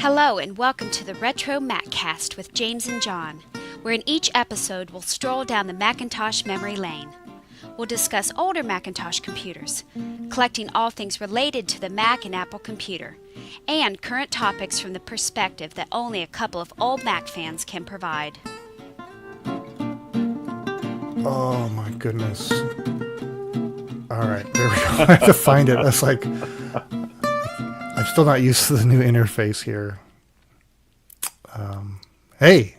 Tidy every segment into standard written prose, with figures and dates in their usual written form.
Hello and welcome to the RetroMacCast with James and John, where in each episode we'll stroll down the Macintosh memory lane. We'll discuss older Macintosh computers, collecting all things related to the Mac and Apple computer, and current topics from the perspective that only a couple of old Mac fans can provide. Oh my goodness. All right, there we go. I have to find it. That's like, I'm still not used to the new interface here. Hey,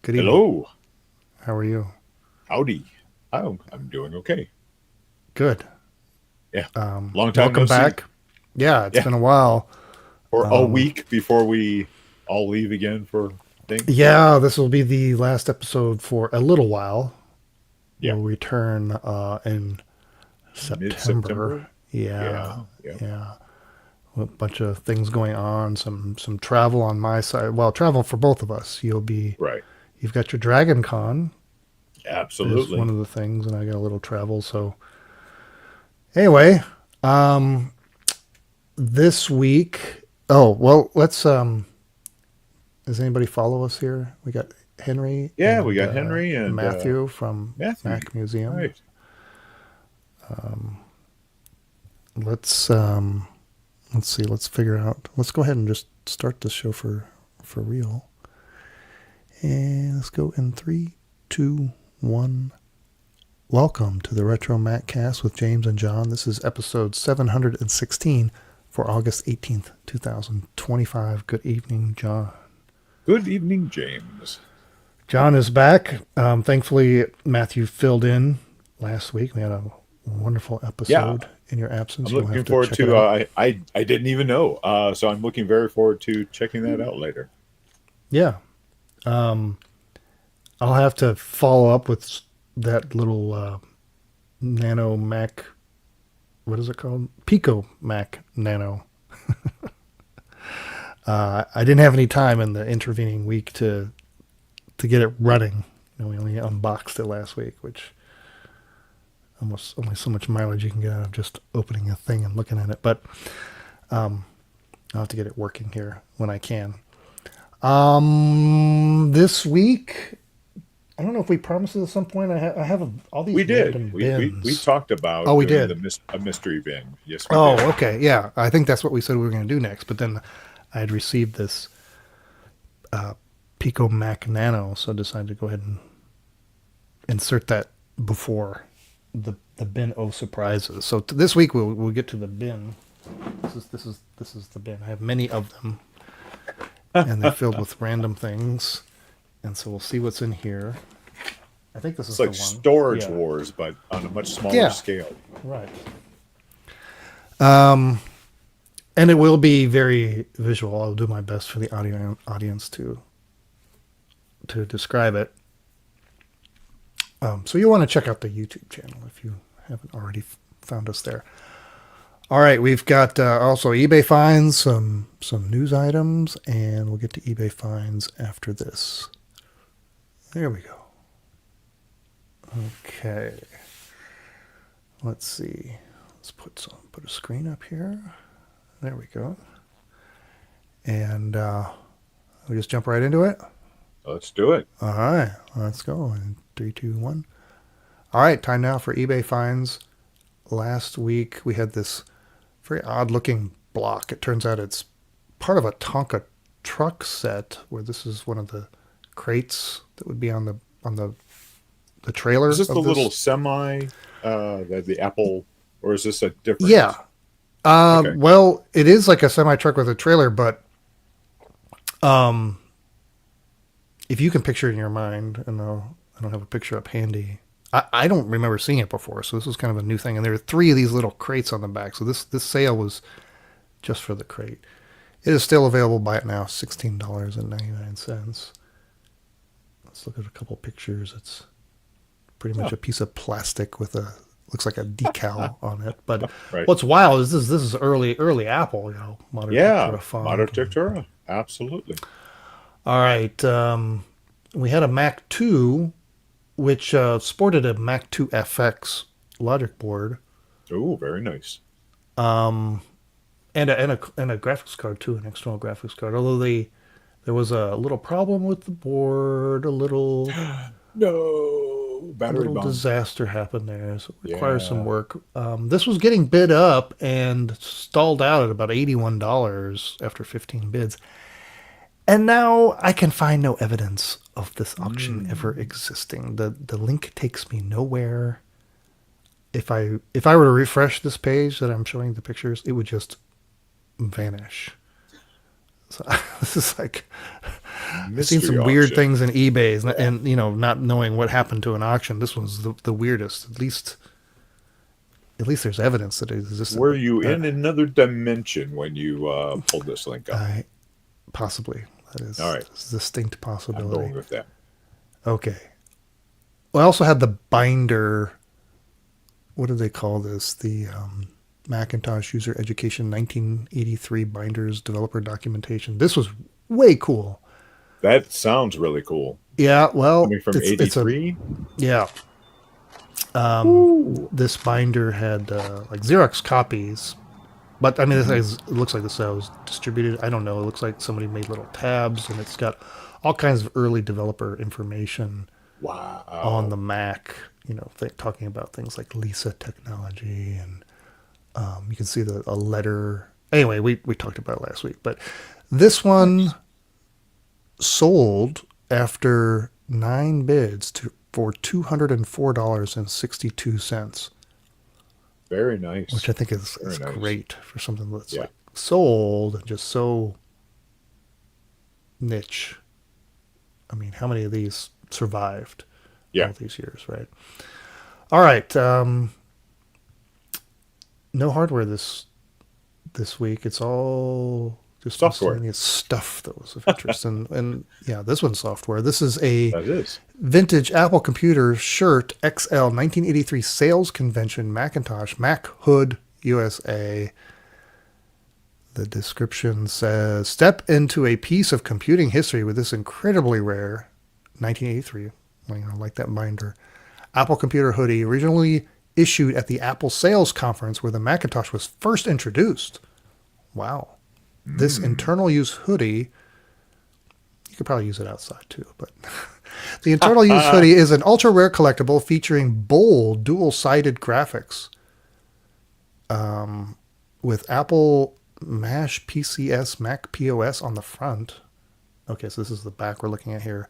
good evening. Hello. How are you? Howdy. Oh, I'm doing okay. Good. Yeah. Long time Welcome no see. back. Yeah, it's been a while. Or a week before we all leave again for things. Yeah, this will be the last episode for a little while. Yeah. We'll return in September. Mid-September? Yeah. Yeah. A bunch of things going on, some travel on my side. Well, travel for both of us. Right. You've got your Dragon Con. Absolutely. Is one of the things, and I got a little travel. So anyway, this week. Oh well, let's. Does anybody follow us here? We got Henry. Yeah, we got Henry and Matthew from Matthew. Mac Museum. Right. Let's see. Let's figure out. Let's go ahead and just start this show for real. And let's go in 3, 2, 1. Welcome to the RetroMacCast with James and John. This is episode 716 for August 18th, 2025. Good evening, John. Good evening, James. John is back. Thankfully, Matthew filled in last week. We had a wonderful episode in your absence. I'm looking forward to I didn't even know. So I'm looking very forward to checking that out later. Yeah. I'll have to follow up with that little Nano Mac. What is it called? Pico Mac Nano. I didn't have any time in the intervening week to get it running. We only unboxed it last week, which almost only so much mileage you can get out of just opening a thing and looking at it. But I'll have to get it working here when I can. This week, I don't know if we promised it at some point. I have all these random bins. We talked about we doing did a mystery bin. Yes, we did. did. Okay, yeah. I think that's what we said we were going to do next. But then I had received this Pico Mac Nano, so I decided to go ahead and insert that before the bin of surprises. So this week we'll get to the bin. This is the bin. I have many of them, and they're filled with random things. And so we'll see what's in here. I think this is like the one. Storage Wars, but on a much smaller scale. Right. And it will be very visual. I'll do my best for the audience to describe it. So you'll want to check out the YouTube channel if you haven't already found us there. All right, we've got also eBay finds, some news items, and we'll get to eBay finds after this. There we go. Okay. Let's see. Let's put a screen up here. There we go. And we just jump right into it. Let's do it. All right, let's go. In 3, 2, 1. All right, time now for eBay finds. Last week we had this very odd-looking block. It turns out it's part of a Tonka truck set, where this is one of the crates that would be on the trailer. Is this the little semi, the Apple, or is this a different? Yeah. Okay. Well, it is like a semi truck with a trailer, but if you can picture it in your mind, and I don't have a picture up handy. I don't remember seeing it before, so this was kind of a new thing. And there are 3 of these little crates on the back. So this sale was just for the crate. It is still available. Buy it now, $16.99. Let's look at a couple pictures. It's pretty much a piece of plastic with looks like a decal on it. But What's wild is this is early Apple, Modern Pictura font. Modern Pictura, absolutely. All right. We had a Mac 2, which sported a Mac 2 FX logic board. Oh, very nice. and a graphics card too, an external graphics card. Although there was a little problem with the board, a little No, battery bomb. disaster happened there, so it requires some Yeah. work. This was getting bid up and stalled out at about $81 after 15 bids. And now I can find no evidence of this auction ever existing. The link takes me nowhere. If I were to refresh this page that I'm showing the pictures, it would just vanish. So this is like I've seen some weird things in eBay, and not knowing what happened to an auction. This one's the weirdest. At least there's evidence that it existed. Were you in another dimension when you pulled this link up? Possibly. That is all right. A distinct possibility. I'm going with that. Okay. Well, I also had the binder. What do they call this? The Macintosh User Education 1983 binders developer documentation. This was way cool. That sounds really cool. Yeah, well, coming from 83. Yeah. This binder had like Xerox copies, but I mean, it looks like this was distributed. I don't know. It looks like somebody made little tabs, and it's got all kinds of early developer information. Wow. On the Mac, talking about things like Lisa technology, and you can see a letter. Anyway, we talked about it last week, but this one sold after 9 bids for $204.62. Very nice. Which I think is nice. Great for something that's like sold and just so niche. I mean, how many of these survived all these years, right? All right. No hardware this week. It's all just software stuff that was of interest. and yeah, this one's software. This is a that is. Vintage Apple Computer Shirt XL 1983 Sales Convention Macintosh Mac Hood USA. The description says, step into a piece of computing history with this incredibly rare 1983, like that binder, Apple Computer hoodie, originally issued at the Apple Sales Conference where the Macintosh was first introduced. Wow. This internal use hoodie, you could probably use it outside too, but the internal use hoodie is an ultra rare collectible featuring bold dual-sided graphics with Apple Mash PCS Mac POS on the front. Okay, so this is the back we're looking at here.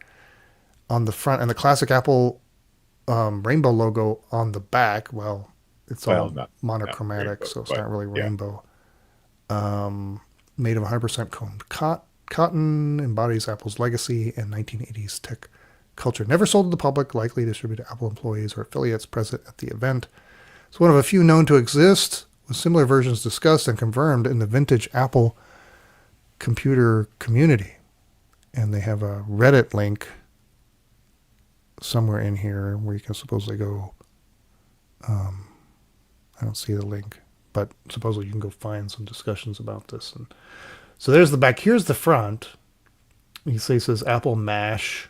On the front, and the classic Apple rainbow logo on the back. Well, it's all monochromatic, so it's not really rainbow. Made of 100% combed cotton, embodies Apple's legacy and 1980s tech culture. Never sold to the public, likely distributed to Apple employees or affiliates present at the event. It's one of a few known to exist, with similar versions discussed and confirmed in the vintage Apple computer community. And they have a Reddit link somewhere in here where you can supposedly go. I don't see the link, but supposedly you can go find some discussions about this. And so there's the back. Here's the front. It says Apple Mash,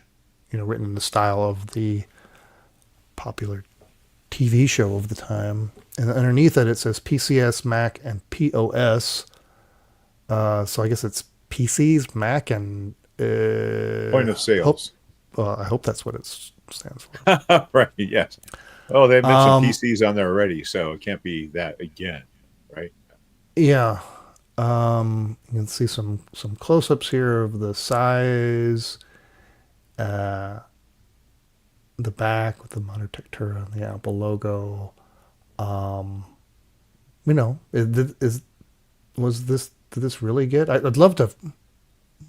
written in the style of the popular TV show of the time. And underneath it says PCS, Mac, and POS. So I guess it's PCs, Mac, and point of sales. I hope that's what it stands for. Right, yes. Oh, they mentioned PCs on there already, so it can't be that again, right? Yeah. You can see some close-ups here of the size, the back with the Monitor Tectura and the Apple logo. Did this really get? I'd love to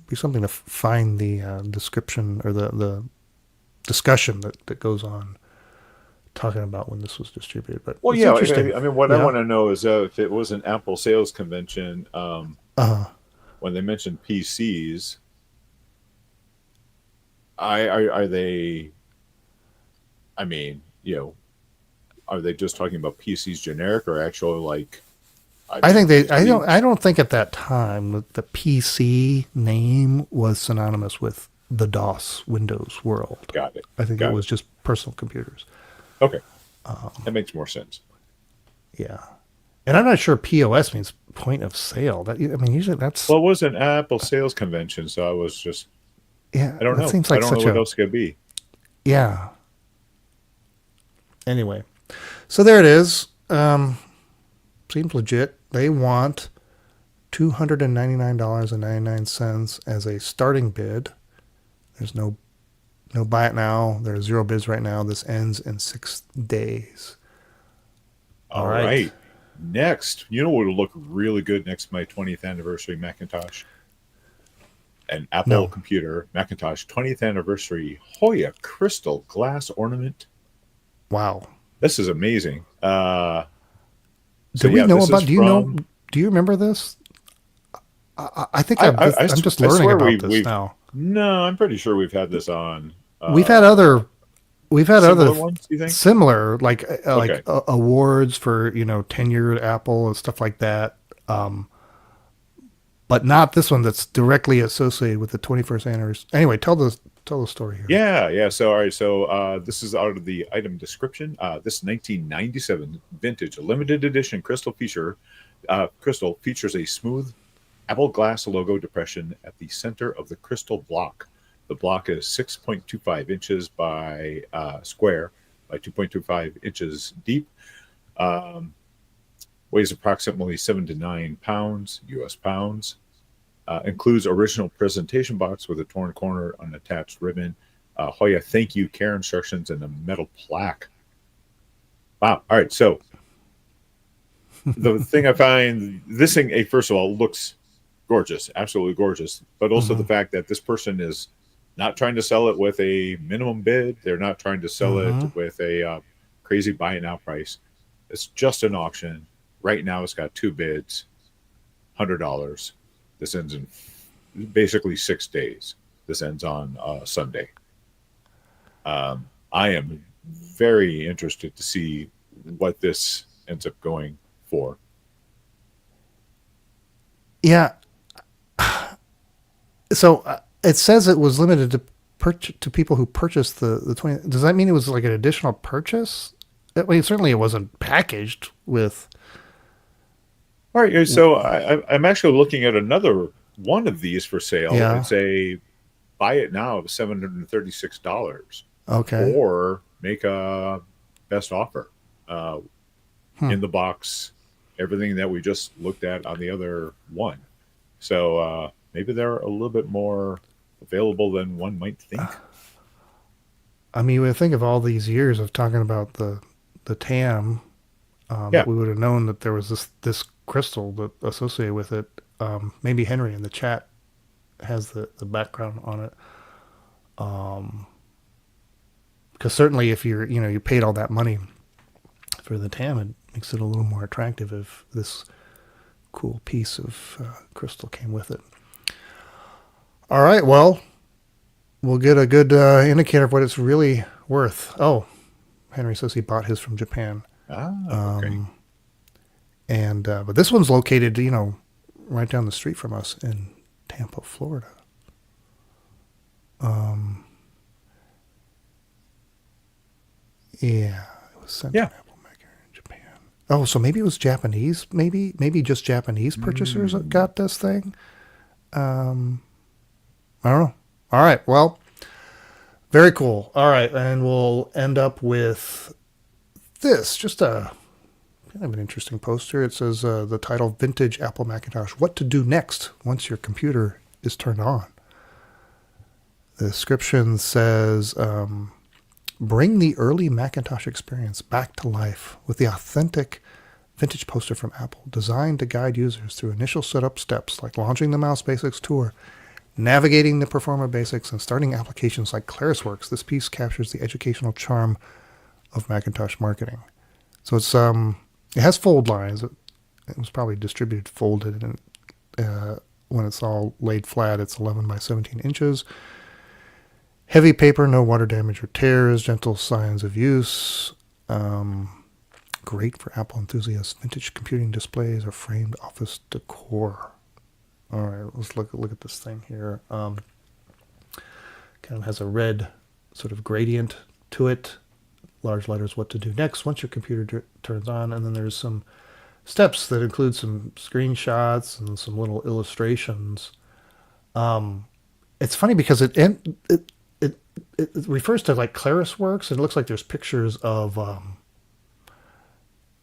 be something to find the description or the discussion that goes on talking about when this was distributed. But well, yeah, I mean, what I want to know is if it was an Apple sales convention, when they mentioned PCs, are they? I mean, are they just talking about PCs generic or actual like? I don't think at that time the PC name was synonymous with the DOS Windows world. Got it. I think it was just personal computers. Okay. That makes more sense. Yeah. And I'm not sure POS means point of sale. That, I mean, usually that's, Well, it was an Apple sales convention, so I was just, yeah, I don't that know. seems I like don't know such what a, else it could be. yeah. Anyway, so there it is. Seems legit. They want $299.99 as a starting bid. There's no buy it now. There's 0 bids right now. This ends in 6 days. All All right. right. Next, you know what will look really good next to my 20th anniversary Macintosh? An Apple No. computer, Macintosh 20th anniversary Hoya crystal glass ornament. Wow. This is amazing. So Do we yeah, know this is about? from. Do you remember this? I think I'm just I learning swear about this we've. now. No, I'm pretty sure we've had this on We've had other we've had other similar ones. You think? similar Okay. awards for tenure at Apple and stuff like that. But not this one that's directly associated with the 21st anniversary. Anyway, tell the story here. Yeah. So all right. So this is out of the item description. This 1997 vintage limited edition crystal features a smooth Apple glass logo depression at the center of the crystal block. The block is 6.25 inches by square by 2.25 inches deep. Weighs approximately 7 to 9 pounds, U.S. pounds. Includes original presentation box with a torn corner, unattached ribbon, Hoya thank you care instructions, and a metal plaque. Wow. All right. So the thing I find, this thing, first of all, looks gorgeous, absolutely gorgeous, but also the fact that this person is not trying to sell it with a minimum bid. They're not trying to sell it with a crazy buy it now price. It's just an auction. Right now, it's got 2 bids, $100. This ends in basically 6 days. This ends on Sunday. I am very interested to see what this ends up going for. Yeah. So it says it was limited to people who purchased the 20. Does that mean it was like an additional purchase? I mean, certainly it wasn't packaged with. All right, so I'm actually looking at another one of these for sale. Yeah. It's a buy it now of $736, Okay. or make a best offer in the box. Everything that we just looked at on the other one. So maybe they're a little bit more available than one might think. I mean, when I think of all these years of talking about the TAM, Yeah. we would have known that there was this crystal that associated with it. Maybe Henry in the chat has the background on it. Because certainly if you paid all that money for the TAM, it makes it a little more attractive if this cool piece of crystal came with it. All right, well, we'll get a good indicator of what it's really worth. Oh, Henry says he bought his from Japan. Okay. But this one's located, right down the street from us in Tampa, Florida. Yeah, it was sent to Apple Maker in Japan. Oh, so maybe it was Japanese. Maybe just Japanese purchasers that got this thing. I don't know. All right, well, very cool. All right, and we'll end up with this. Just a kind of an interesting poster. It says the title, Vintage Apple Macintosh, What to Do Next Once Your Computer is Turned On. The description says, bring the early Macintosh experience back to life with the authentic vintage poster from Apple, designed to guide users through initial setup steps like launching the Mouse Basics Tour, navigating the Performa Basics, and starting applications like ClarisWorks. This piece captures the educational charm of Macintosh marketing. So it's it has fold lines. It was probably distributed folded, and when it's all laid flat, it's 11 by 17 inches. Heavy paper, no water damage or tears, gentle signs of use. Great for Apple enthusiasts. Vintage computing displays or framed office decor. All right, let's look at this thing here. Kind of has a red sort of gradient to it. Large letters, what to do next once your computer turns on. And then there's some steps that include some screenshots and some little illustrations. It's funny because it, it refers to like ClarisWorks, and it looks like there's pictures of.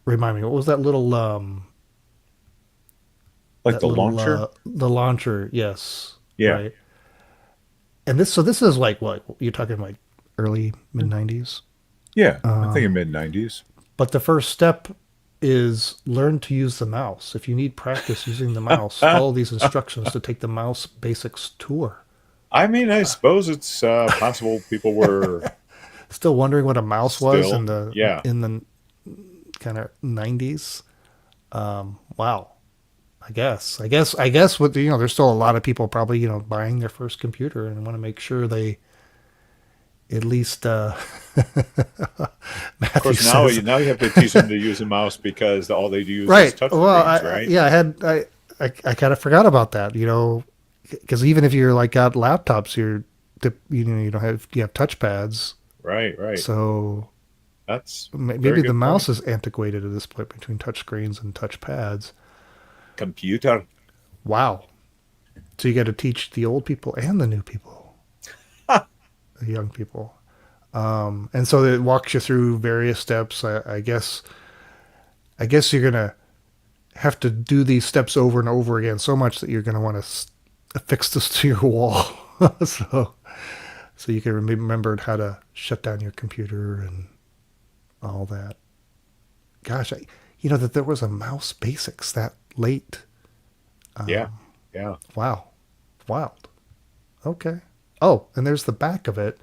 Remind me, what was that little Like the launcher? the launcher? Yes, Yeah. right. And this is like what you're talking like early mid 90s. Yeah. I think in mid-90s. But the first step is learn to use the mouse. If you need practice using the mouse, follow these instructions to take the mouse basics tour. I mean, I suppose it's possible people were Still wondering what a mouse was still, yeah. in the kind of 90s. Wow. I guess what there's still a lot of people probably buying their first computer and want to make sure they at least Of Matthew course, now says, now you have to teach them to use a mouse because all they use is right. touch Well, screens, right? yeah, I kind of forgot about that, because even if you're like got laptops, you have touchpads, Right, right. so That's a very maybe the good point. mouse is antiquated at this point between touch screens and touchpads. Computer. Wow. So you got to teach the old people and the new people, the young people. And so it walks you through various steps. I guess you're gonna have to do these steps over and over again so much that you're gonna want to affix this to your wall, so you can remember how to shut down your computer and all that. Gosh, that there was a mouse basics that late. Yeah, yeah. Wow, wild. Okay. Oh, and there's the back of it.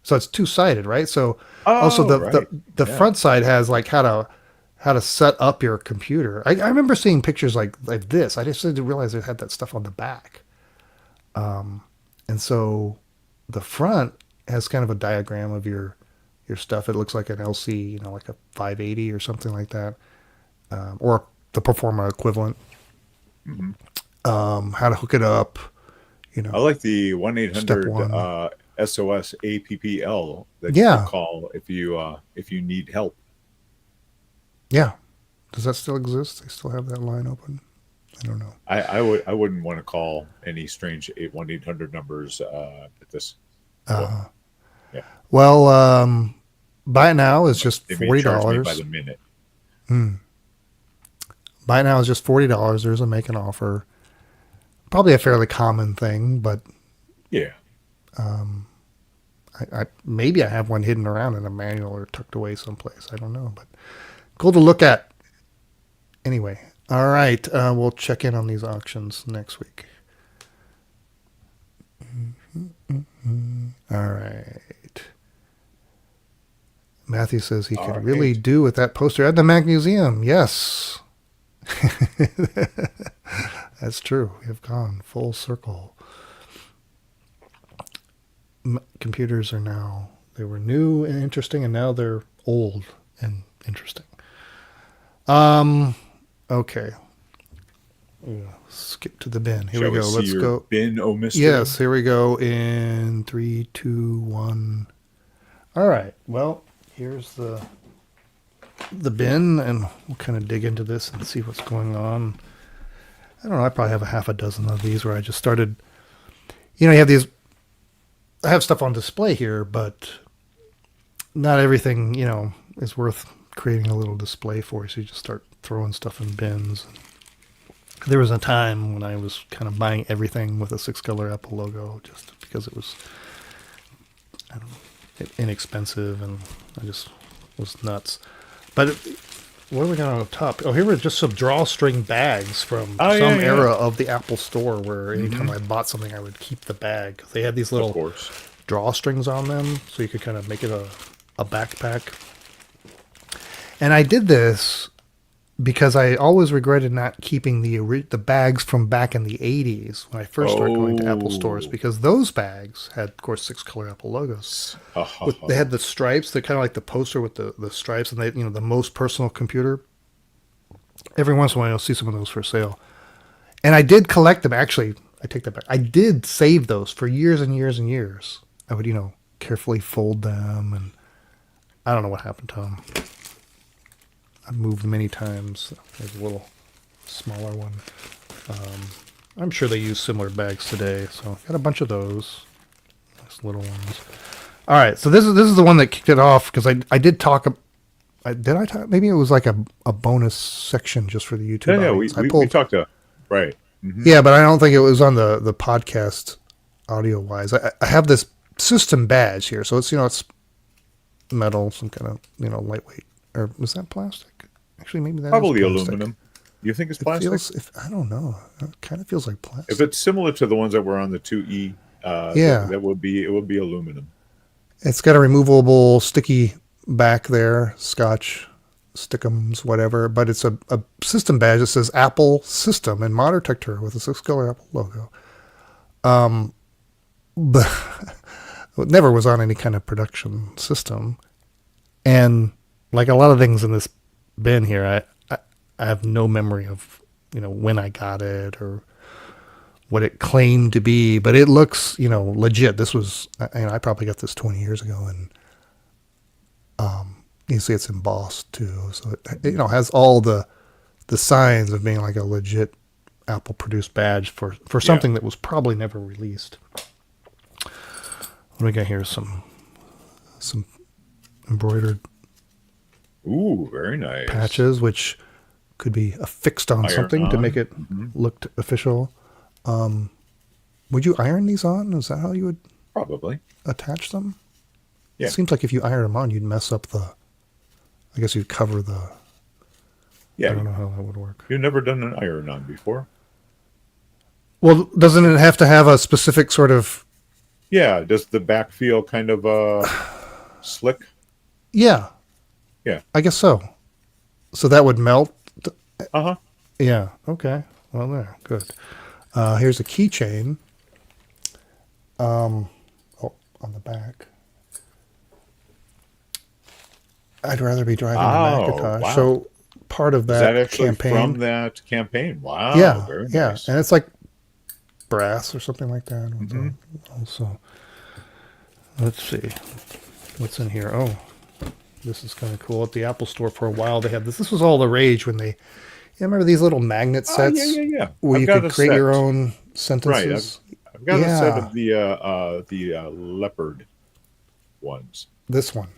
So it's two-sided, right? So also Oh, right. the Yeah. front side has like how to set up your computer. I remember seeing pictures like this. I just didn't realize it had that stuff on the back. And so the front has kind of a diagram of your stuff. It looks like an LC, like a 580 or something like that, or the Performa equivalent. Mhm. How to hook it up, I like the one eight step hundred one. SOS APPL that you Yeah, could call if you need help. yeah. Does that still exist? They still have that line open? I don't know. I wouldn't want to call any strange 1-800 numbers at this point. Yeah, Well, buy it now is just they may charge me by $40. the minute. Buy it now is just $40. There's a make an offer. Probably a fairly common thing, but Yeah. maybe I have one hidden around in a manual or tucked away someplace. I don't know, but cool to look at. Anyway, all right. We'll check in on these auctions next week. All right. Matthew says he All could really right. do with that poster at the Mac Museum. Yes. That's true. We have gone full circle. Computers they were new and interesting, and now they're old and interesting. Okay. Skip to the bin. Here Shall we we go. see Let's your go. bin, oh mister? Yes, here we go in 3, 2, 1. All right. Well, here's the bin, and we'll kind of dig into this and see what's going on. I don't know. I probably have a half a dozen of these where I just started. You have these. I have stuff on display here, but not everything is worth creating a little display for. So you just start throwing stuff in bins. There was a time when I was kind of buying everything with a 6-color Apple logo just because it was, I don't know, inexpensive, and I just was nuts. But what do we got on the top? Oh, here were just some drawstring bags from Oh, some yeah. era of the Apple Store where anytime I bought something, I would keep the bag. They had these Of little course. drawstrings on them, so you could kind of make it a backpack. And I did this because I always regretted not keeping the bags from back in the 80s when I first started going to Apple stores, Oh. because those bags had, of course, 6-color Apple logos. They had the stripes, they're kind of like the poster with the stripes, and they, the most personal computer. Every once in a while, you'll see some of those for sale. And I did collect them. Actually, I take that back. I did save those for years and years and years. I would, carefully fold them, and I don't know what happened to them. I've moved many times. There's a little smaller one. I'm sure they use similar bags today, so got a bunch of those. Nice little ones. All right, so this is the one that kicked it off because I did talk. Did I talk? Maybe it was like a bonus section just for the YouTube. Yeah, audience. we talked to right. Mm-hmm. Yeah, but I don't think it was on the podcast audio wise. I have this system badge here, so it's it's metal, some kind of lightweight, or was that plastic? Actually, maybe that probably is plastic. aluminum. You think it's plastic? I don't know. It kind of feels like plastic. If it's similar to the ones that were on the 2E, that would be aluminum. It's got a removable sticky back there, Scotch, stickums, whatever. But it's a system badge that says Apple System in modern texture with a 6-color Apple logo. But it never was on any kind of production system. And like a lot of things in this bin here, I have no memory of when I got it or what it claimed to be, but it looks legit. This was I probably got this 20 years ago, and you see it's embossed too, so it has all the signs of being like a legit Apple produced badge for something that was probably never released. What do we got here? Some embroidered very nice patches, which could be affixed on something to make it look official. Would you iron these on? Is that how you would probably attach them? Yeah. It seems like if you iron them on, you'd mess up I guess you'd cover the... Yeah. I don't know how that would work. You've never done an iron-on before? Well, doesn't it have to have a specific sort of... Yeah. Does the back feel kind of slick? Yeah. Yeah. I guess so. So that would melt? Uh-huh. Yeah. Okay. Well, there. Good. Here's a keychain. On the back. I'd rather be driving a Macintosh. Wow. So part of that, campaign from that campaign. Wow. Yeah. Very yeah. nice. And it's like brass or something like that. Also, let's see what's in here. Oh, this is kind of cool. At the Apple Store for a while, they had this. This was all the rage when they. You remember these little magnet sets? Yeah. Where you could create your own sentences. Right. I've got a set of the leopard ones. This one.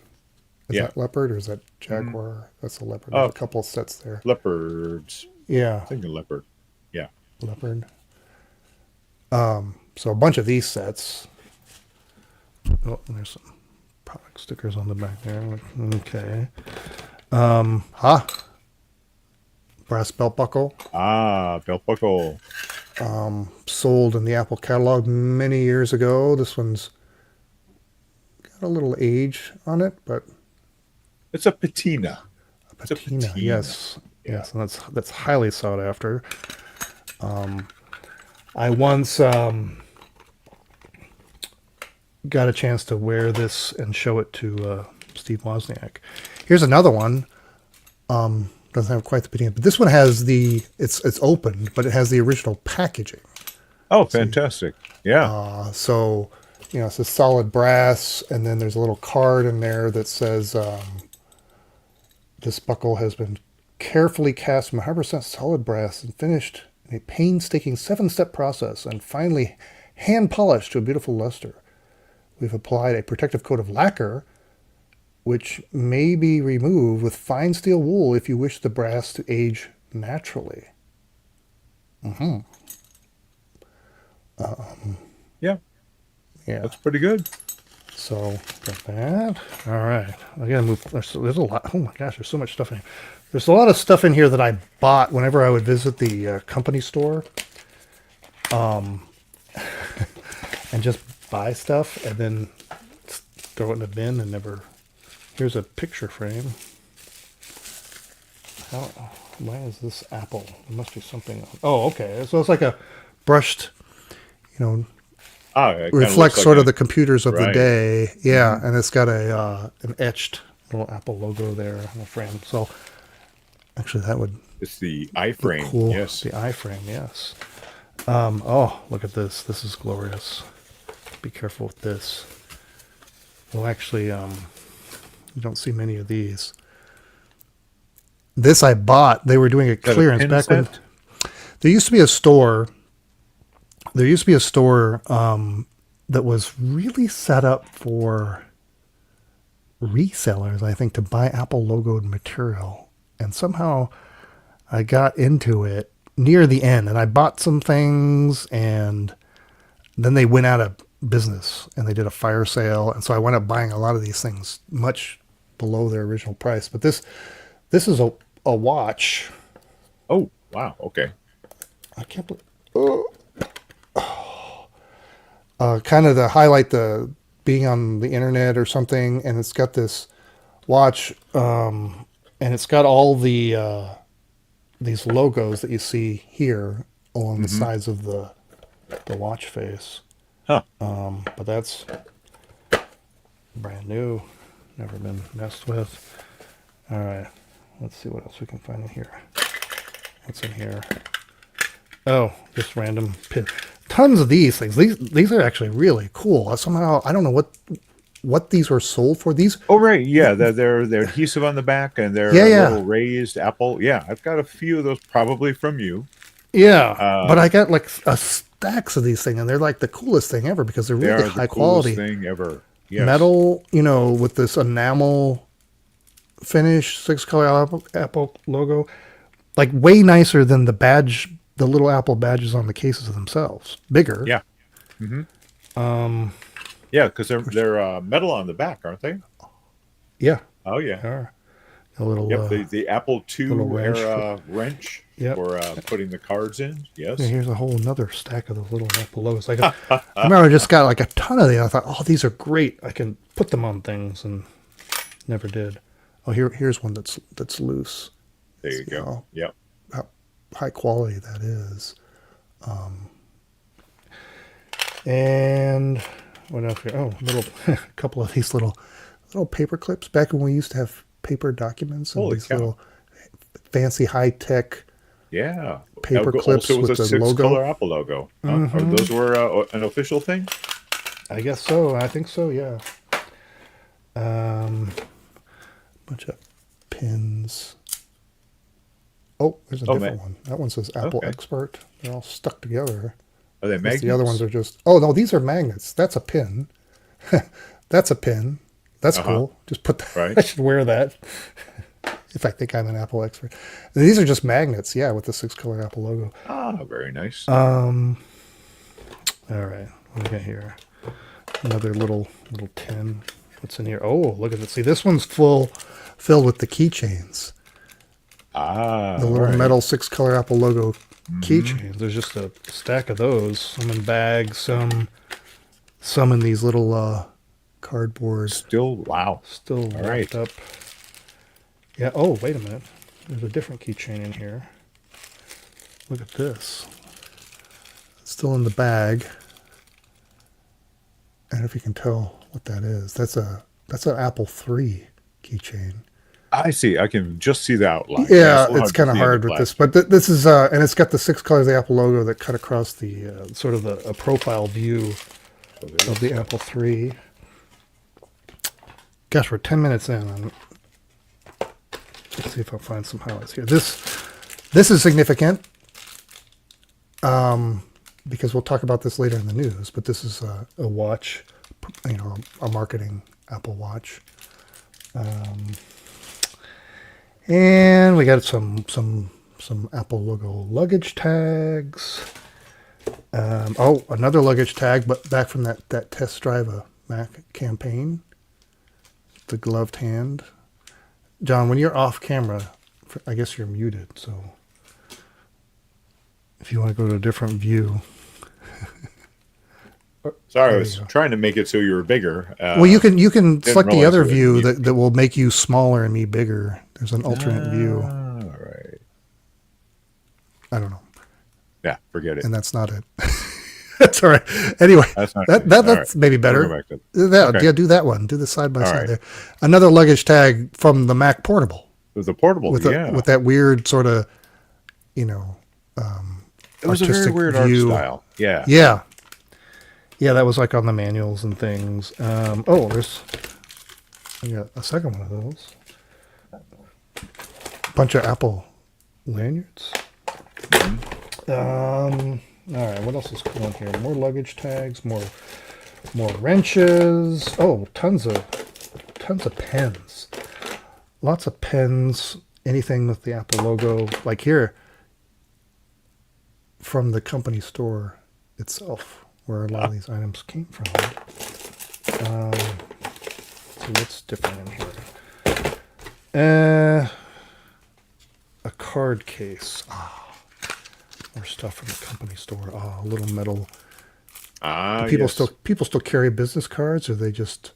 Is that leopard or is that jaguar? That's a leopard. There's a couple of sets there. Leopards. Yeah. I think a leopard. Yeah. Leopard. So a bunch of these sets. Oh, and there's some product stickers on the back there. Okay. Brass belt buckle. Belt buckle. Sold in the Apple catalog many years ago. This one's got a little age on it, but it's a patina. It's a patina. Yes. Yeah. Yes, and that's highly sought after. I once got a chance to wear this and show it to Steve Wozniak. Here's another one. Doesn't have quite the patina, but this one has it's open, but it has the original packaging. Oh, fantastic! Yeah. So it's a solid brass, and then there's a little card in there that says this buckle has been carefully cast from 100% solid brass and finished in a painstaking 7-step process, and finally hand polished to a beautiful luster. We've applied a protective coat of lacquer, which may be removed with fine steel wool if you wish the brass to age naturally. Yeah. That's pretty good. So, got that. All right. I gotta move. There's a lot. Oh my gosh, there's so much stuff in here. There's a lot of stuff in here that I bought whenever I would visit the company store. And just buy stuff and then throw it in a bin and never... Here's a picture frame. Why is this Apple? There must be something. Oh, okay. So it's like a brushed, reflects sort of the computers of the day. Yeah, and it's got an etched little Apple logo there in the frame. So actually, that would. It's the iFrame. Cool. Yes, the iFrame. Yes. Oh, look at this. This is glorious. Be careful with this. Well, actually, you don't see many of these. This I bought. They were doing a clearance back when there used to be a store. There used to be a store that was really set up for resellers, I think, to buy Apple logoed material. And somehow I got into it near the end, and I bought some things, and then they went out of business, and they did a fire sale, and so I wound up buying a lot of these things much below their original price. But this is a watch. Oh, wow. Okay. I can't believe. Kind of to highlight the being on the internet or something, and it's got this watch, and it's got all the these logos that you see here along the sides of the watch face. Huh. But that's brand new, never been messed with. All right, let's see what else we can find in here. What's in here? Oh, just random pin. Tons of these things. These are actually really cool. Somehow I don't know what these were sold for. These. Oh right, yeah. They're adhesive on the back, and they're a little raised Apple. Yeah, I've got a few of those, probably from you. Yeah, but I got like a stacks of these things, and they're like the coolest thing ever because they're really high quality thing ever. Yes. Metal. With this enamel finish, 6-color Apple logo, like way nicer than the badge. The little Apple badges on the cases themselves, bigger. Yeah. Mm-hmm. Yeah, because they're metal on the back, aren't they? Yeah. Oh yeah. They are. A little. The Apple II era wrench yep. for putting the cards in. Yes. Yeah, here's a whole another stack of those little Apple logos. I remember I just got like a ton of these. I thought, oh, these are great. I can put them on things, and never did. Oh, here's one that's loose. There you go. Yep. High quality that is. And what else here? Oh, a couple of these little paper clips back when we used to have paper documents and these little fancy high tech paper clips with the 6-color Apple logo. Mm-hmm. Those were an official thing? I guess so. I think so, yeah. Bunch of pins. Oh, there's a different one. That one says Apple Expert. They're all stuck together. Are they magnets? The other ones are just... Oh, no, these are magnets. That's a pin. That's a pin. That's cool. Just put that... Right. I should wear that if I think I'm an Apple expert. And these are just magnets, with the 6-color Apple logo. Ah, very nice. All right. What do we got here? Another little tin. What's in here? Oh, look at this. See, this one's filled with the keychains. The little metal 6-color Apple logo keychains. There's just a stack of those. Some in bags, some in these little cardboard. Still wrapped up. Yeah. Oh, wait a minute. There's a different keychain in here. Look at this. It's still in the bag. I don't know if you can tell what that is. That's an Apple III keychain. I see. I can just see the outline. Yeah, it's kind of hard with this, but this is and it's got the 6 colors of the Apple logo that cut across the sort of a profile view of the Apple III. Gosh, we're 10 minutes in. Let's see if I'll find some highlights here. This is significant because we'll talk about this later in the news. But this is a watch, a marketing Apple Watch. And we got some Apple logo luggage tags. Another luggage tag, but back from that test drive a Mac campaign. The gloved hand. John, when you're off camera, I guess you're muted. So if you want to go to a different view. Sorry, I was trying to make it so you were bigger. Well, you can select the other view that will make you smaller and me bigger. There's an alternate view. All right. I don't know. Yeah, forget it. And that's not it. That's all right. Anyway, that's right. Maybe better. Do that one. Do the side by side there. Another luggage tag from the Mac Portable. With the portable, with that weird sort of, it was a very weird art style. Yeah. Yeah. Yeah, that was like on the manuals and things. I got a second one of those. bunch of Apple lanyards. All right, what else is cool in here? More luggage tags, more wrenches. Oh, tons of pens. Lots of pens. Anything with the Apple logo, like here, from the company store itself, where a lot of these items came from. So what's different in here? A card case. More stuff from the company store. A little metal. People still carry business cards, or they just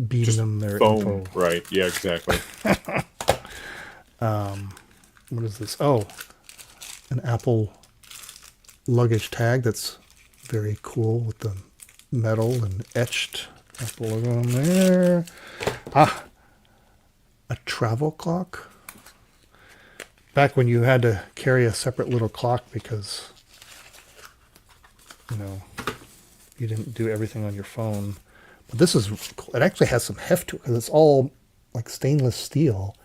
beam them their foam. info. Right. Yeah, exactly. What is this? Oh, an Apple luggage tag that's very cool with the metal and etched Apple logo on there. A travel clock. Back when you had to carry a separate little clock because, you didn't do everything on your phone. But this is cool. It actually has some heft to it because it's all like stainless steel.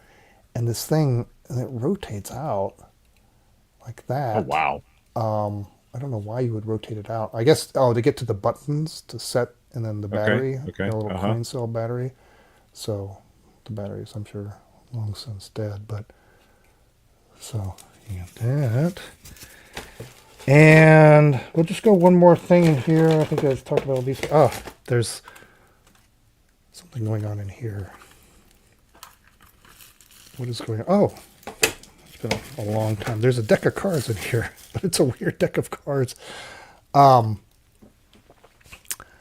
And this thing, it rotates out like that. Oh, wow. I don't know why you would rotate it out. I guess, to get to the buttons to set, and then the battery, Okay. a little coin cell battery. So the batteries, I'm sure, long since dead. But so you got that. And we'll just go one more thing in here. I think I talked about all these. There's something going on in here. What is going on? Oh, it's been a long time. There's a deck of cards in here, but it's a weird deck of cards.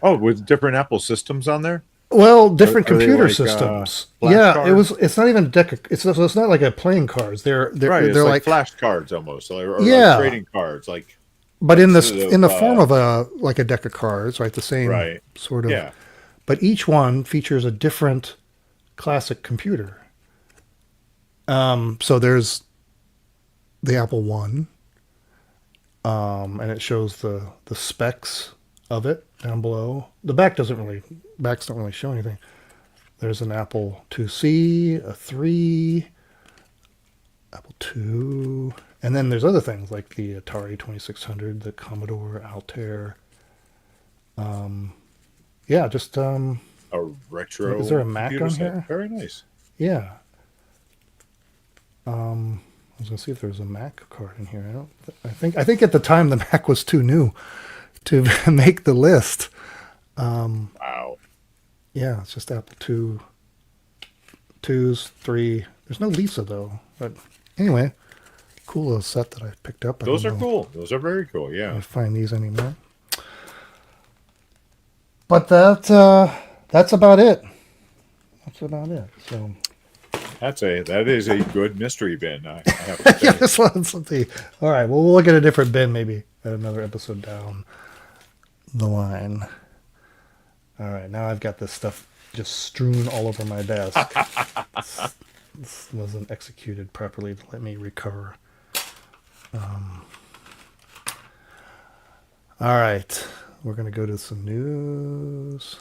With different Apple systems on there? Well, different Are they computer like, systems. flash cards? It's not even a deck of, it's not like a playing cards. They're Right, they're it's like flash cards almost, or Yeah. like trading cards, like. but in instead the of, form of a deck of cards, right? The same Right. sort of. Yeah. But each one features a different classic computer. So there's the Apple One, and it shows the specs of it down below. The backs don't really show anything. There's an Apple IIc, a 3, Apple II, and then there's other things like the Atari 2600, the Commodore, Altair. Just A retro. Is there a Mac computer on set. here? Very nice. Yeah. I was gonna see if there's a Mac card in here. I think at the time the Mac was too new to make the list. Wow. Yeah, it's just Apple II, 2s, 3. There's no Lisa though. But anyway, cool little set that I picked up. Those are cool. Those are very cool. Yeah. I don't find these anymore. But that's about it. That's about it. So. That is a good mystery bin. I have to say. Yeah, this one's something. All right, well, we'll look at a different bin maybe at another episode down the line. All right, now I've got this stuff just strewn all over my desk. This wasn't executed properly to let me recover. All right, we're going to go to some news.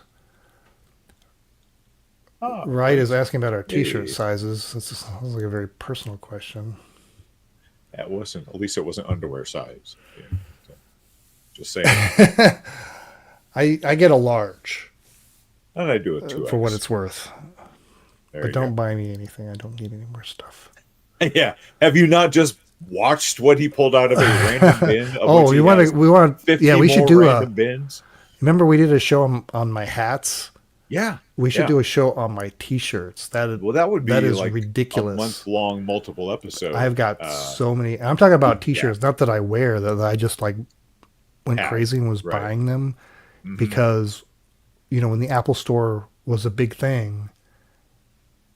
Wright is asking about our T-shirt sizes. This sounds like a very personal question. At least it wasn't underwear size. Yeah. So, just saying. I get a large. And I do it too. For what it's worth. But don't go. buy me anything. I don't need any more stuff. Yeah. Have you not just watched what he pulled out of a random bin? We want 50 yeah, we should more do random bins. Remember we did a show on my hats? Yeah. We should do a show on my T-shirts. That would be like ridiculous. A month-long, multiple episodes. I've got so many. I'm talking about T-shirts, not that I wear, that I just like went crazy and was buying them because, when the Apple Store was a big thing,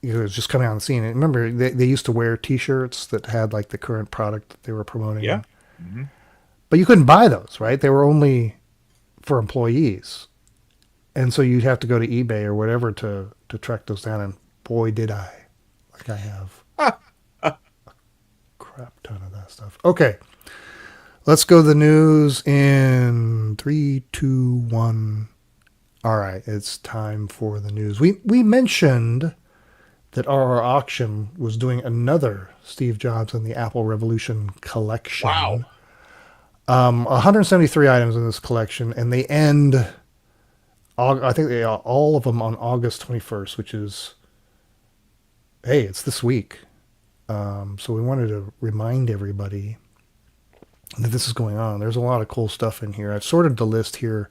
it was just coming on the scene. And remember, they used to wear T-shirts that had like the current product that they were promoting. Yeah. But you couldn't buy those, right? They were only for employees. And so you'd have to go to eBay or whatever to track those down. And boy, did I. Like I have a crap ton of that stuff. Okay. Let's go to the news in 3, 2, 1. All right. It's time for the news. We mentioned that RR Auction was doing another Steve Jobs and the Apple Revolution collection. Wow. 173 items in this collection, and they end, I think they are all of them on August 21st, which is, hey, it's this week. So we wanted to remind everybody that this is going on. There's a lot of cool stuff in here. I've sorted the list here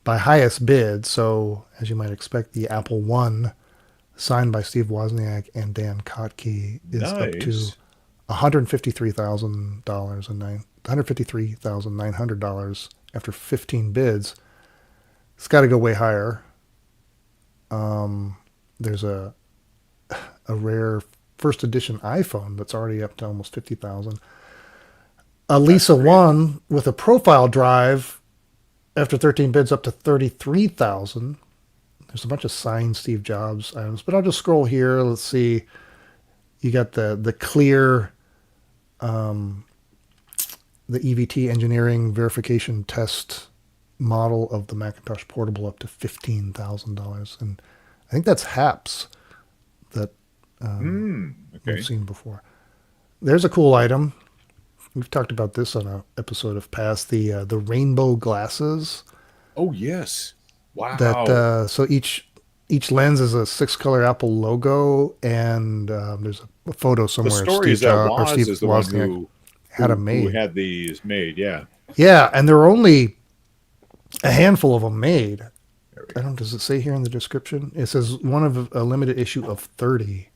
by highest bid. So as you might expect, the Apple One, signed by Steve Wozniak and Dan Kotke, is up to $153,000 and $153,900 after 15 bids. It's got to go way higher. There's a rare first edition iPhone that's already up to almost 50,000. A Lisa One with a profile drive after 13 bids up to 33,000. There's a bunch of signed Steve Jobs items, but I'll just scroll here. Let's see. You got the clear, the EVT engineering verification test model of the Macintosh Portable up to $15,000, and I think that's HAPS that we've seen before. There's a cool item. We've talked about this on an episode of past, the rainbow glasses. Oh yes. Wow. That so each lens is a 6-color Apple logo, and there's a photo somewhere. The story is that Woz is the one who had them made. Who had these made? Yeah. Yeah, and there were only a handful of them made. Does it say here in the description? It says one of a limited issue of 30.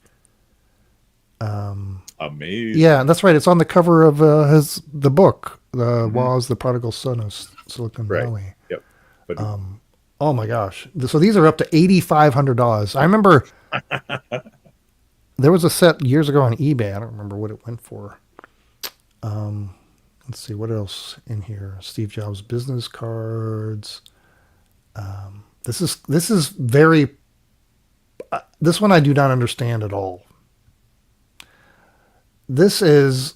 Amazing. Yeah, that's right. It's on the cover of the book, Woz, the Prodigal Son of Silicon Valley. Yep. But, oh my gosh! So these are up to $8,500. I remember there was a set years ago on eBay. I don't remember what it went for. Let's see what else in here. Steve Jobs business cards. This is very. This one I do not understand at all. This is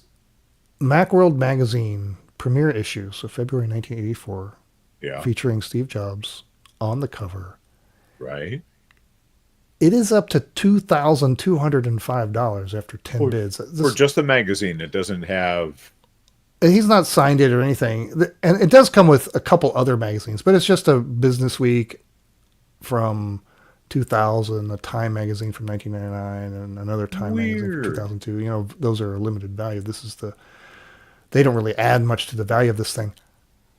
Macworld Magazine premiere issue, so February 1984, featuring Steve Jobs on the cover. Right. It is up to $2,205 after 10 bids. For just the magazine, it doesn't have... He's not signed it or anything. And it does come with a couple other magazines, but it's just a Business Week from 2000, a Time magazine from 1999, and another Time magazine from 2002. You know, those are a limited value. This is they don't really add much to the value of this thing.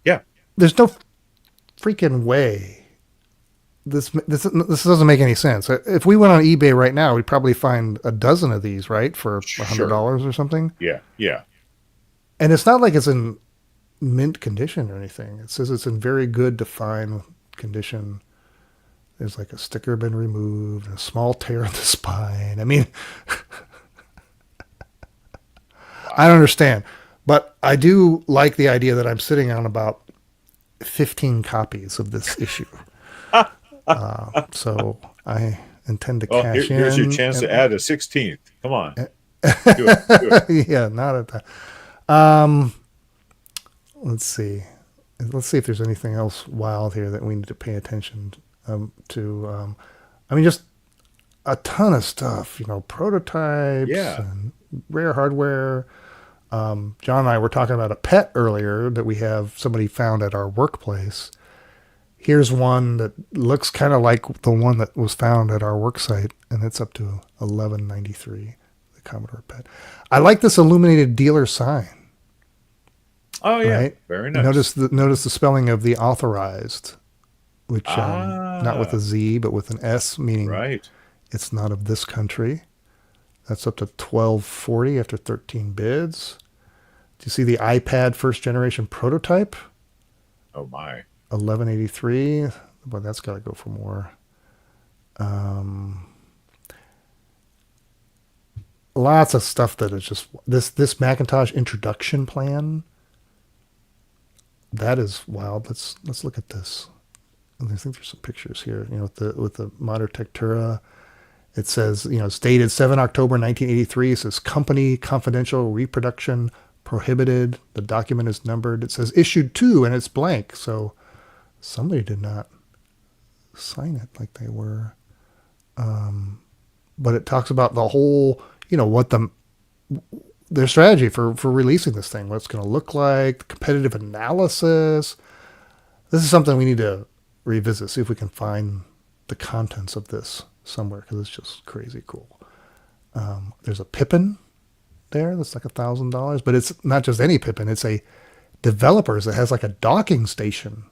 Yeah. There's no freaking way. This doesn't make any sense. If we went on eBay right now, we'd probably find a dozen of these, right? For $100 or something. Yeah. Yeah. And it's not like it's in mint condition or anything. It says it's in very good to fine condition. There's like a sticker been removed, and a small tear in the spine. I mean, I don't understand. But I do like the idea that I'm sitting on about 15 copies of this issue. So I intend to cash in. Here's your chance to add a 16th. Come on. Do it. Yeah, not at that. Let's see. Let's see if there's anything else wild here that we need to pay attention to. I mean, just a ton of stuff, you know, prototypes and rare hardware. John and I were talking about a pet earlier that we have somebody found at our workplace. Here's one that looks kind of like the one that was found at our work site, and it's up to $11.93, the Commodore pet. I like this illuminated dealer sign. Oh, yeah. Right? Very nice. Notice the spelling of the authorized, which not with a Z, but with an S, meaning it's not of this country. That's up to $12.40 after 13 bids. Do you see the iPad first generation prototype? Oh, my. $11.83. But that's got to go for more. Lots of stuff that is just this Macintosh introduction plan. That is wild. Let's look at this. I think there's some pictures here. You know, with the Modern Tectura. It says, you know, it's dated 7 October 1983. It says company confidential reproduction prohibited. The document is numbered. It says issued to, and it's blank. So somebody did not sign it like they were. but it talks about the whole, what their strategy for releasing this thing, what it's going to look like, competitive analysis. This is something we need to revisit, see if we can find the contents of this somewhere, because it's just crazy cool. There's a Pippin there that's like $1,000, but it's not just any Pippin. It's a developers that has like a docking station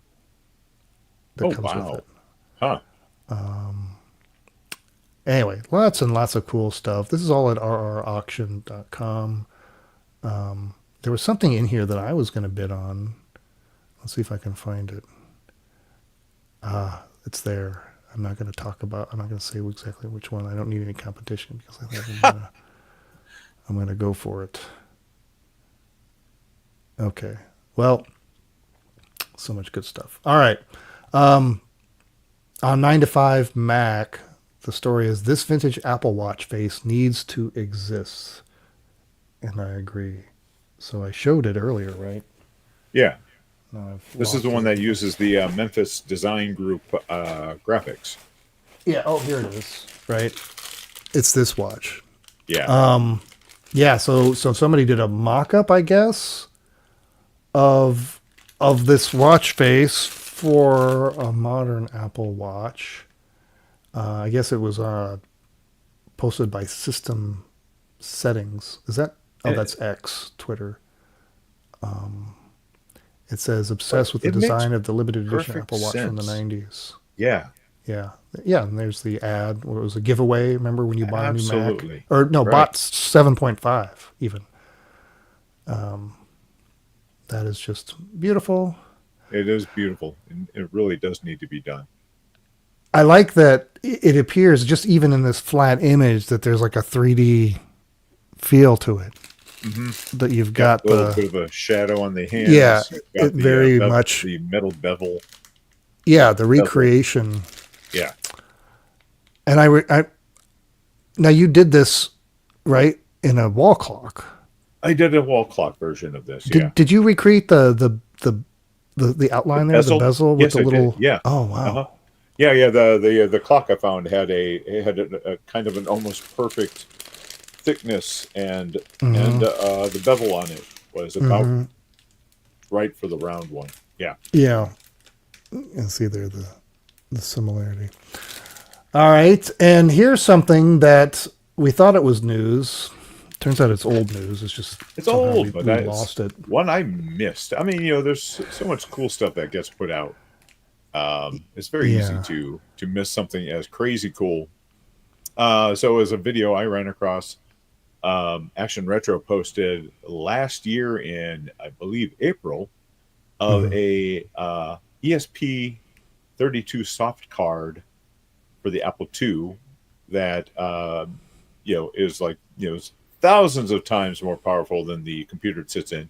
that comes with it. Huh. Anyway, lots and lots of cool stuff. This is all at rrauction.com. There was something in here that I was going to bid on. Let's see if I can find it. It's there. I'm not going to say exactly which one. I don't need any competition because I think I'm going to go for it. Okay. Well, so much good stuff. All right. On 9 to 5 Mac, the story is this vintage Apple Watch face needs to exist. And I agree. So I showed it earlier, right? Yeah. No, this is the one that uses the Memphis Design Group graphics. Yeah. Oh, here it is. Right. It's this watch. Yeah. Yeah. So somebody did a mock-up, I guess, of this watch face for a modern Apple Watch. I guess it was posted by System Settings. Is that? Oh, that's X, Twitter. It says obsessed with the design of the limited edition Apple Watch from the 90s. Yeah. Yeah. Yeah. And there's the ad where it was a giveaway. Remember when you bought a new Mac? Or no, right. bought 7.5 even. That is just beautiful. It is beautiful. And it really does need to be done. I like that it appears just even in this flat image that there's like a 3D feel to it. Mm-hmm. That you've got a little bit of a shadow on the hands. Yeah, it very much the metal bevel. Yeah, the recreation. Bevel. Yeah, and now you did this right in a wall clock. I did a wall clock version of this. Did you recreate the outline there, the bezel with the little? Yeah. Oh wow. Uh-huh. Yeah. The clock I found had a kind of an almost perfect thickness and the bevel on it was about right for the round one. Yeah. Yeah. You see there the similarity. All right, and here's something that we thought it was news. Turns out it's old news. It's old, but we lost it. One I missed. I mean, there's so much cool stuff that gets put out. It's very easy to miss something as crazy cool. So as a video I ran across, Action Retro posted last year in, I believe, April, of a ESP32 soft card for the Apple II that is like is thousands of times more powerful than the computer it sits in,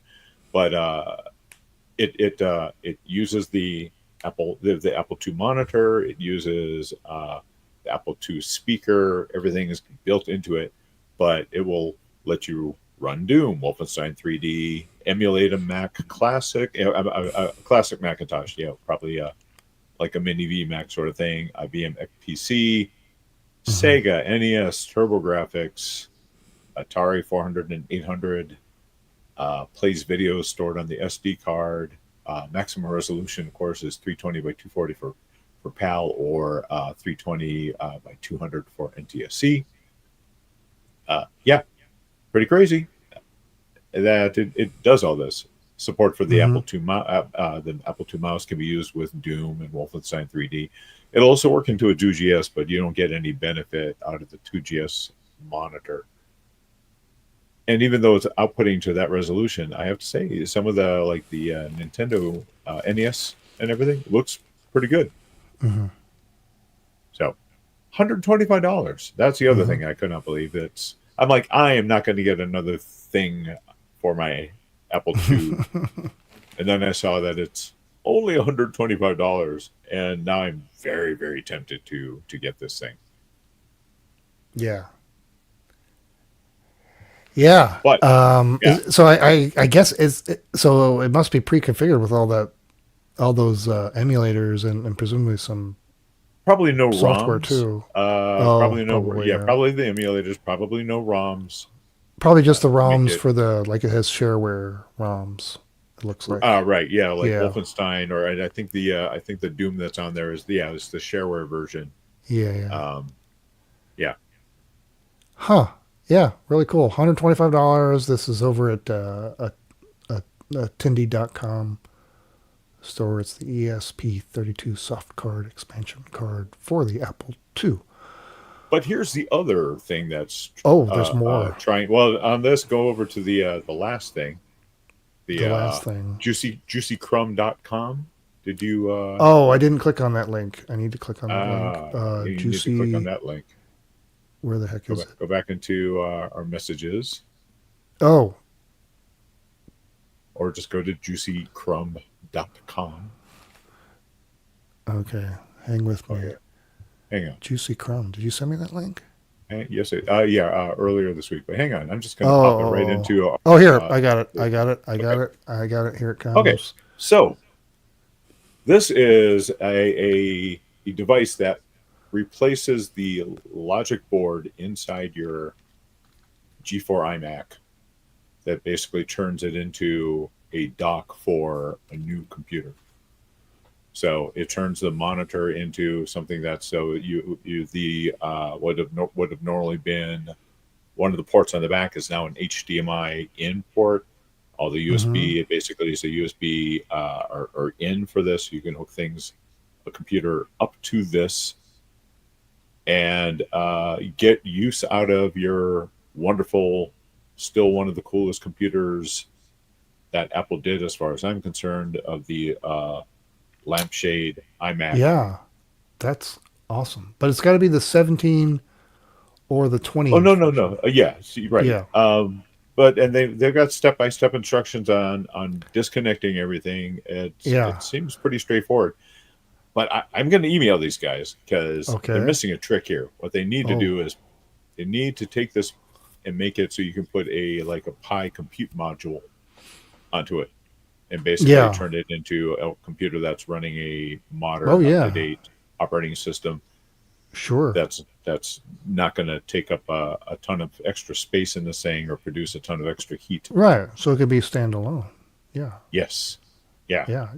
but it uses the Apple II monitor. It uses the Apple II speaker. Everything is built into it, but it will let you run Doom, Wolfenstein 3D, emulate a Mac Classic, a classic Macintosh, probably like a mini VMac sort of thing, IBM PC, Sega, NES, TurboGrafx, Atari 400 and 800, plays videos stored on the SD card. Maximum resolution, of course, is 320 by 240 for PAL or 320 by 200 for NTSC. Pretty crazy that it does all this. Support for the Apple II the Apple II mouse can be used with Doom and Wolfenstein 3D. It'll also work into a 2GS, but you don't get any benefit out of the 2GS monitor. And even though it's outputting to that resolution, I have to say some of the Nintendo NES and everything looks pretty good. So, $125. That's the other thing I could not believe. I'm like, I am not going to get another thing for my Apple II. And then I saw that it's only $125, and now I'm very, very tempted to get this thing. Yeah. Yeah. But, so I guess so it must be pre-configured with all those emulators and presumably some Probably no software ROMs. too. Oh, Probably no. probably, Yeah, yeah. probably the emulators. Probably no ROMs. Probably just the To make ROMs it. for like it has shareware ROMs. It looks like. Right. Yeah, like Yeah. Wolfenstein, or I think the Doom that's on there is it's the shareware version. Yeah, yeah. Yeah. Huh. Yeah, really cool. $125. This is over at a Tindy.com store. It's the ESP32 soft card expansion card for the Apple II. But here's the other thing that's Oh, there's more. trying. Well, on this, go over to the last thing, the The last thing. juicycrumb.com. Did you? Oh, I didn't click on that link. I need to click on that link. You need to click on Juicy. that link. Where the heck is it? Go back into our messages, Oh, or just go to juicycrumb.com. okay. Hang with me. Okay. Hang on. Juicy Crumb. Did you send me that link? Yes, earlier this week. But hang on, I'm just going to pop it right into. Oh, here, I got it. I got it. Here it comes. Okay, so this is a device that replaces the logic board inside your G4 iMac. That basically turns it into a dock for a new computer. So it turns the monitor into something that's would have normally been one of the ports on the back is now an HDMI in port. All the USB it basically is a USB or in for this. You can hook a computer up to this and get use out of your wonderful, still one of the coolest computers that Apple did, as far as I'm concerned, of the lampshade iMac. Yeah, that's awesome. But it's got to be the 17 or the 20. Oh no. Yeah, right. Yeah. But they've got step-by-step instructions on disconnecting everything. It seems pretty straightforward. But I'm going to email these guys because they're missing a trick here. What they need to do is they need to take this and make it so you can put a Pi compute module onto it. And basically turn it into a computer that's running a modern, up-to-date operating system. Sure. That's not going to take up a ton of extra space in this thing or produce a ton of extra heat. Right. So it could be standalone. Yeah. Yes. Yeah. Yeah.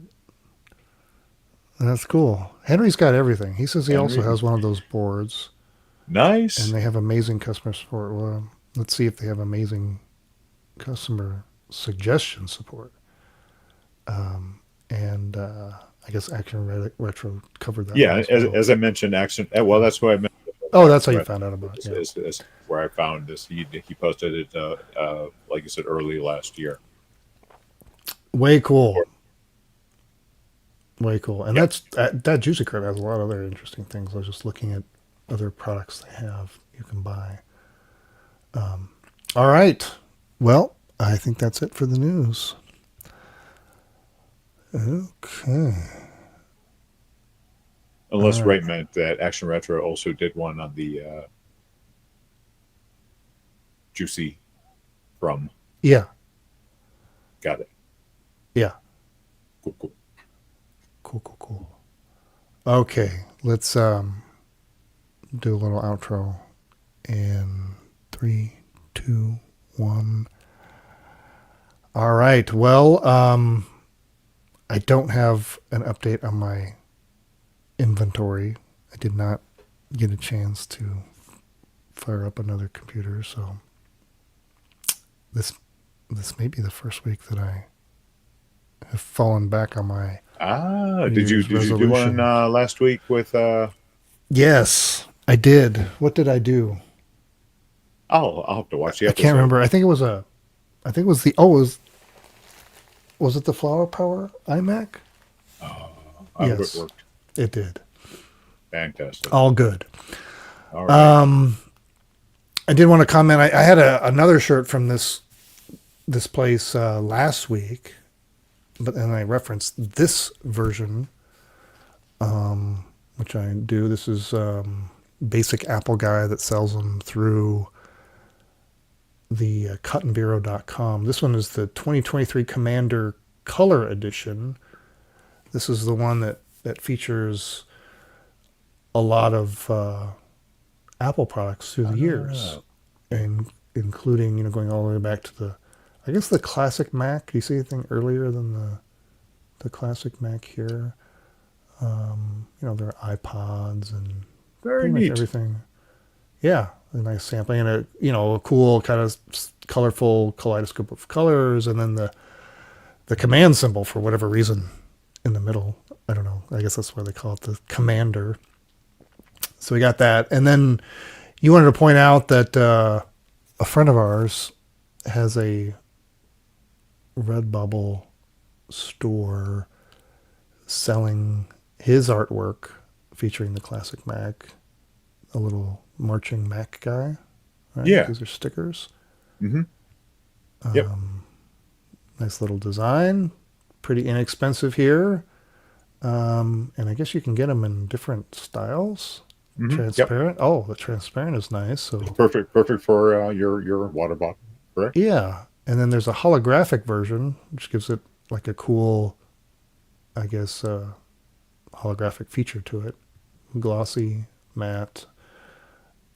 That's cool. Henry's got everything. He says he also has one of those boards. Nice. And they have amazing customer support. Well, let's see if they have amazing customer suggestion support. I guess Action Retro covered that. Yeah, as I mentioned, Action. Well, that's who I meant. Oh, that's how you found out about it. Is where I found this. He posted it, like I said, early last year. Way cool. Way cool. And that Juicy Crib has a lot of other interesting things. I was just looking at other products they have you can buy. All right. Well, I think that's it for the news. Okay. Unless Wright meant that Action Retro also did one on the Juicy Crumb. Yeah. Got it. Yeah. Cool. Okay. Let's do a little outro in 3, 2, 1. All right. Well, I don't have an update on my inventory. I did not get a chance to fire up another computer, so this may be the first week that I have fallen back on my did you do one last week with Yes, I did. What did I do? I'll have to watch the episode. I can't remember. I think it was was it the Flower Power iMac? Yes, it worked. It did. Fantastic. All good. All right. I did want to comment. I had another shirt from this place last week, but then I referenced this version, which I do. This is Basic Apple Guy that sells them through the cottonbureau.com. This one is the 2023 Commander Color Edition. This is the one that features a lot of Apple products through the years, Ah, and including, going all the way back to I guess the classic Mac. Do you see anything earlier than the classic Mac here? There are iPods and very pretty much neat. everything. Yeah, a nice sampling and a cool kind of colorful kaleidoscope of colors, and then the command symbol for whatever reason in the middle. I don't know. I guess that's why they call it the commander. So we got that, and then you wanted to point out that a friend of ours has a Redbubble store selling his artwork featuring the classic Mac, a little marching Mac guy, right? Yeah. These are stickers. Mm-hmm. Yep. Nice little design, pretty inexpensive here. And I guess you can get them in different styles. Mm-hmm. Yep. Transparent. Oh, the transparent is nice. So Perfect for your water bottle. Correct. yeah. And then there's a holographic version, which gives it like a cool, I guess, holographic feature to it. Glossy, matte,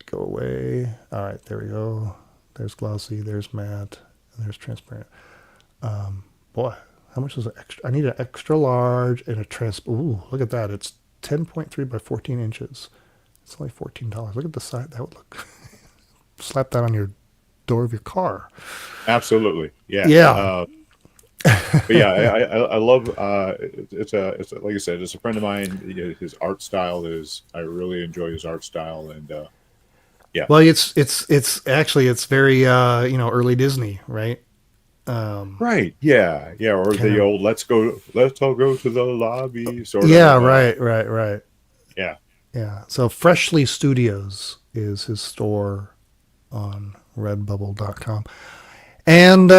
go away. All right, there we go. There's glossy, there's matte, and there's transparent. Boy, how much is it extra? I need an extra large and a Ooh, look at that. It's 10.3 by 14 inches. It's only $14. Look at the side. That would look. Slap that on your door of your car. Absolutely. Yeah. Yeah. But yeah, I love it's like I said, it's a friend of mine. His art style is I really enjoy his art style, and yeah. Well, it's actually it's very early Disney, right? Right. Yeah. Yeah. Or the old let's all go to the lobby sort of. Yeah. Right. Yeah. Yeah. So Freshly Studios is his store on redbubble.com. And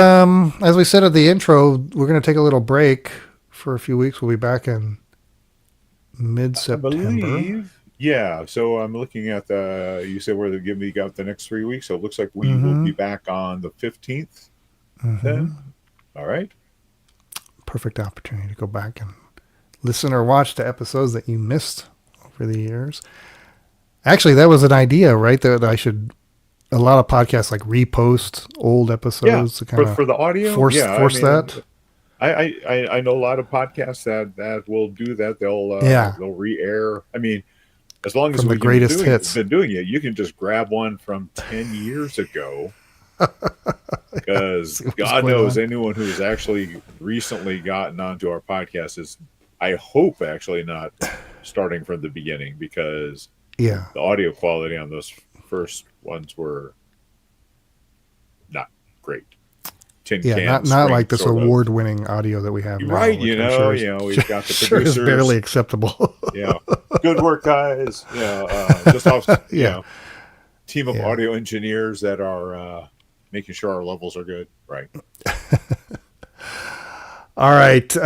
as we said at the intro, we're going to take a little break for a few weeks. We'll be back in mid-September. Yeah. So I'm looking at you said where we got the next 3 weeks. So it looks like we will be back on the 15th. Then. All right. Perfect opportunity to go back and listen or watch to episodes that you missed over the years. Actually, that was an idea, right? That I should, a lot of podcasts like repost old episodes to kind of for the audio. Force that. I know a lot of podcasts that will do that. They'll re-air. I mean, as long as from the greatest hits been doing it, you can just grab one from 10 years ago. Because God knows anyone who's actually recently gotten onto our podcast is, I hope, actually not starting from the beginning, because the audio quality on those first ones were not great. Not like this award-winning audio that we have now. Right, we've got the sure producers. Is barely acceptable. Good work, guys. Just off, team of audio engineers that are making sure our levels are good. Right. All right.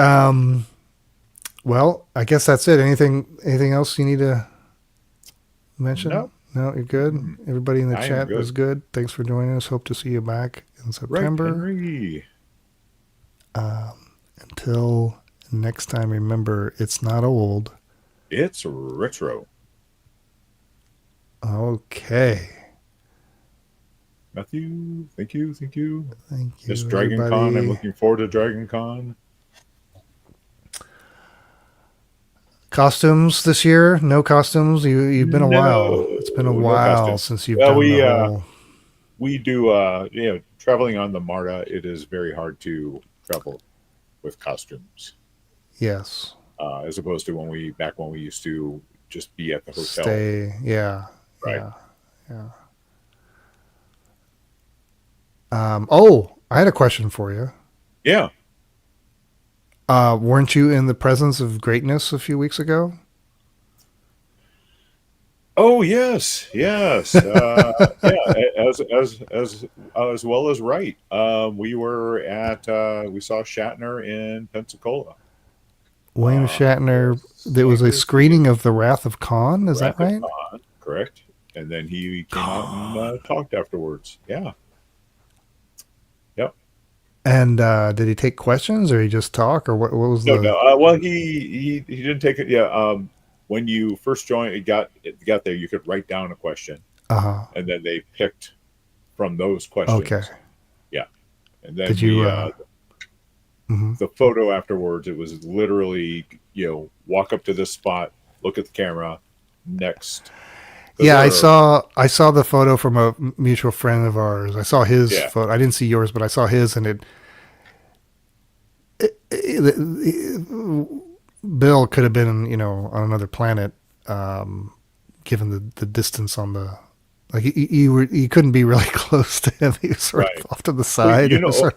Well, I guess that's it. Anything else you need to mention? No, you're good. Everybody in the chat was good. Thanks for joining us. Hope to see you back in September. Right, Henry. Until next time, remember, it's not old. It's retro. Okay. Matthew, thank you. Thank you. It's Dragon Con. I'm looking forward to Dragon Con. Costumes this year? No costumes? You've been a while. It's been a while since you've done the whole... We do, traveling on the MARTA, it is very hard to travel with costumes. Yes. As opposed to when we used to just be at the hotel. Stay, yeah. Right. Yeah. I had a question for you. Yeah. Weren't you in the presence of greatness a few weeks ago? Oh yes. As well as right. We were at we saw Shatner in Pensacola. William Shatner. There was a screening of The Wrath of Khan. Is that right? Khan, correct. And then he came out and talked afterwards. Yeah. Yep. And did he take questions, or he just talk, or what was No. Well, he didn't take it. Yeah. when you first got there, you could write down a question, and then they picked from those questions. Okay. Yeah, and then Did you? the photo afterwards, it was literally walk up to this spot, look at the camera, next. Yeah, I saw the photo from a mutual friend of ours. I saw his photo. I didn't see yours, but I saw his, and Bill could have been, on another planet, given the distance on the. Like you couldn't be really close to him. He was sort of off to the side. Well,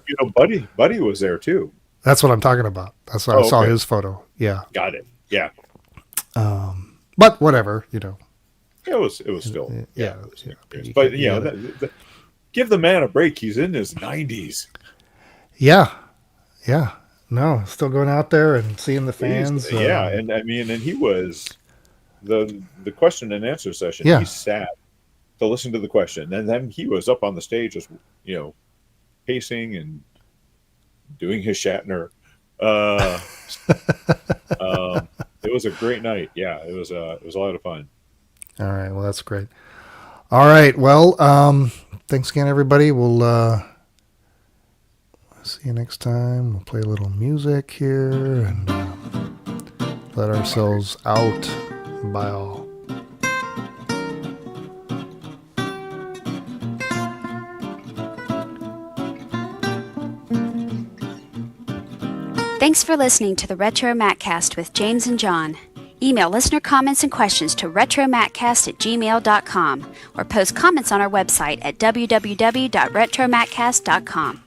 Buddy was there too. That's what I'm talking about. That's why I saw his photo. Yeah. Got it. Yeah. But whatever, It was still. Yeah. But give the man a break. He's in his 90s. Yeah. Yeah. No, still going out there and seeing the fans. And I mean, and he was the question and answer session. Yeah. He sat to listen to the question, and then he was up on the stage, just pacing and doing his Shatner. It was a great night. Yeah, it was a lot of fun. All right, well, that's great. All right, well, thanks again, everybody. We'll see you next time. We'll play a little music here and let ourselves out. Bye all. Thanks for listening to the RetroMacCast with James and John. Email listener comments and questions to retromaccast@gmail.com or post comments on our website at www.retromaccast.com.